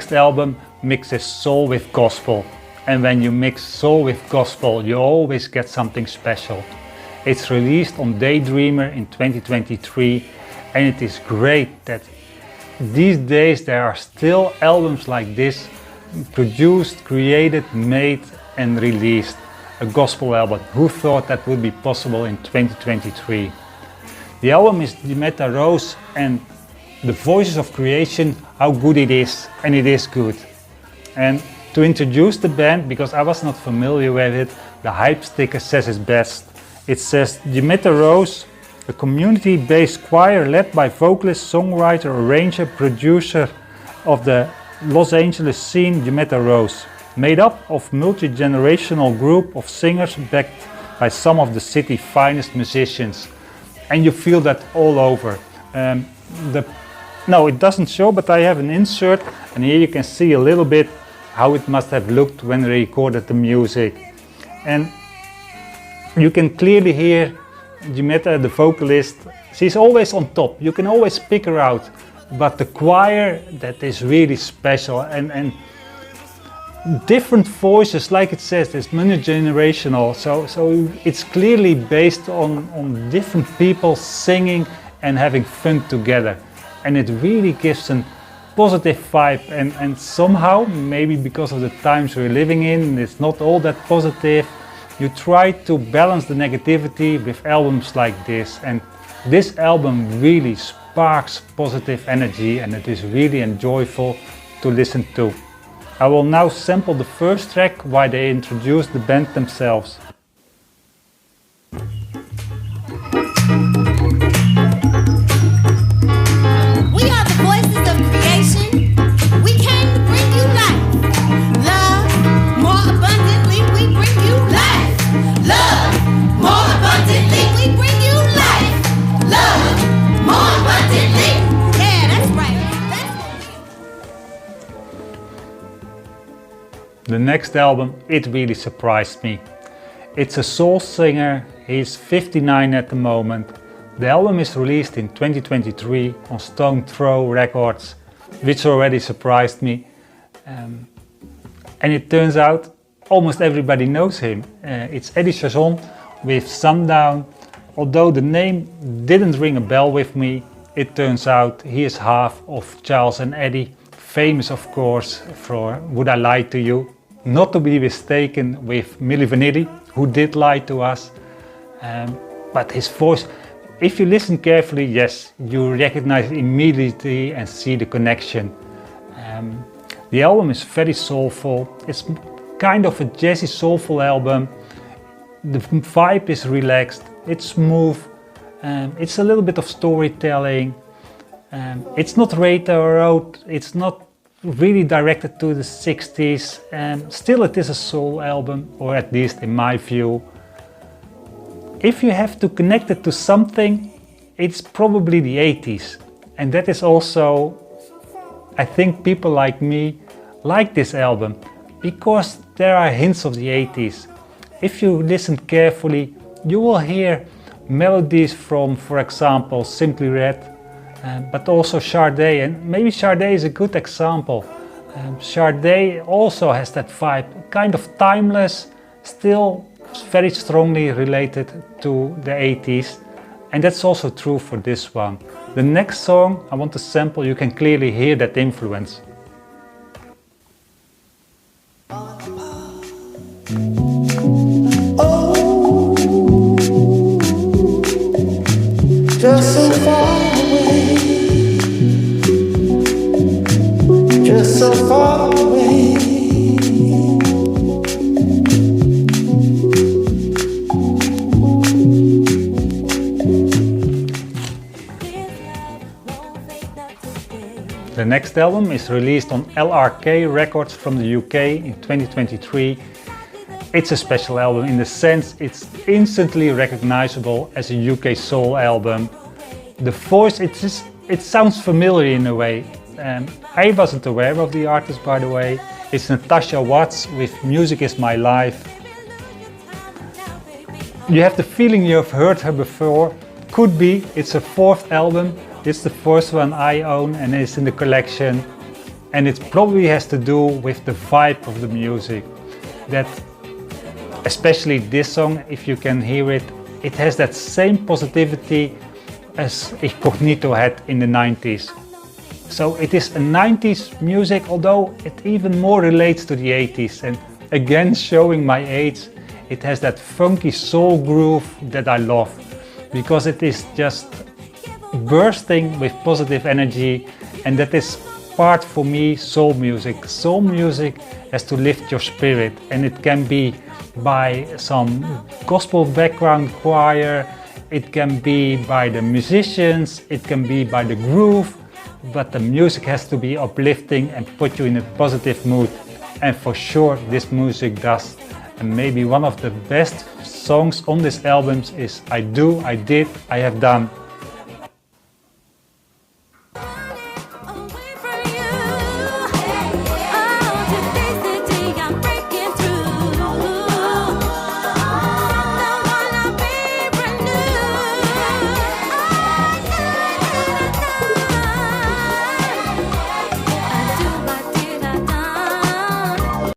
next album mixes soul with gospel. And when you mix soul with gospel, you always get something special. It's released on Daydreamer in 2023, and it is great that these days there are still albums like this produced, created, made and released. A gospel album. Who thought that would be possible in 2023? The album is Dimeta Rose, and the Voices of Creation, how good it is, and it is good. And to introduce the band, because I was not familiar with it, the hype sticker says it best. It says Dimeta Rose, a community-based choir led by vocalist, songwriter, arranger, producer of the Los Angeles scene Dimeta Rose, made up of multi-generational group of singers backed by some of the city's finest musicians. And you feel that all over. No, it doesn't show, but I have an insert, and here you can see a little bit how it must have looked when they recorded the music. And you can clearly hear Dimeta, the vocalist. She's always on top, you can always pick her out, but the choir, that is really special, and different voices, like it says, it's multi-generational, so it's clearly based on different people singing and having fun together, and it really gives a positive vibe, and somehow, maybe because of the times we're living in, it's not all that positive. You try to balance the negativity with albums like this, and this album really sparks positive energy, and it is really enjoyable to listen to. I will now sample the first track while they introduce the band themselves. We are the voices of creation. We came to bring you life. Love, more abundantly, we bring you life. Love, more abundantly, we bring you life. Love, more abundantly. Yeah, that's right. That's what The next album, it really surprised me. It's a soul singer, he's 59 at the moment. The album is released in 2023 on Stone Throw Records, which already surprised me. And it turns out almost everybody knows him. It's Eddie Chazon with Sundown. Although the name didn't ring a bell with me, it turns out he is half of Charles and Eddie, famous of course for Would I Lie to You? Not to be mistaken with Milli Vanilli, who did lie to us. But his voice, if you listen carefully, yes, you recognize it immediately and see the connection. The album is very soulful. It's kind of a jazzy soulful album. The vibe is relaxed, it's smooth, it's a little bit of storytelling. It's not railroad, it's not really directed to the 60s. Still it is a soul album, or at least in my view. If you have to connect it to something, it's probably the 80s. And that is also, I think people like me like this album, because there are hints of the 80s. If you listen carefully, you will hear melodies from, for example, Simply Red, but also Sade, and maybe Sade is a good example. Sade also has that vibe, kind of timeless, still very strongly related to the 80s, and that's also true for this one. The next song I want to sample, you can clearly hear that influence. Just so far away, just so far away. The next album is released on LRK Records from the UK in 2023. It's a special album in the sense it's instantly recognizable as a UK soul album. The voice, it sounds familiar in a way. I wasn't aware of the artist, by the way. It's Natasha Watts with Music Is My Life. You have the feeling you have heard her before. Could be, it's her fourth album. It's the first one I own and it's in the collection. And it probably has to do with the vibe of the music. That, especially this song, if you can hear it, it has that same positivity as Incognito had in the 90s. So it is a 90s music, although it even more relates to the 80s. And again, showing my age, it has that funky soul groove that I love, because it is just bursting with positive energy, and that is part for me soul music. Soul music has to lift your spirit, and it can be by some gospel background choir, it can be by the musicians, it can be by the groove, but the music has to be uplifting and put you in a positive mood. And for sure this music does. And maybe one of the best songs on this album is I Do, I Did, I Have Done.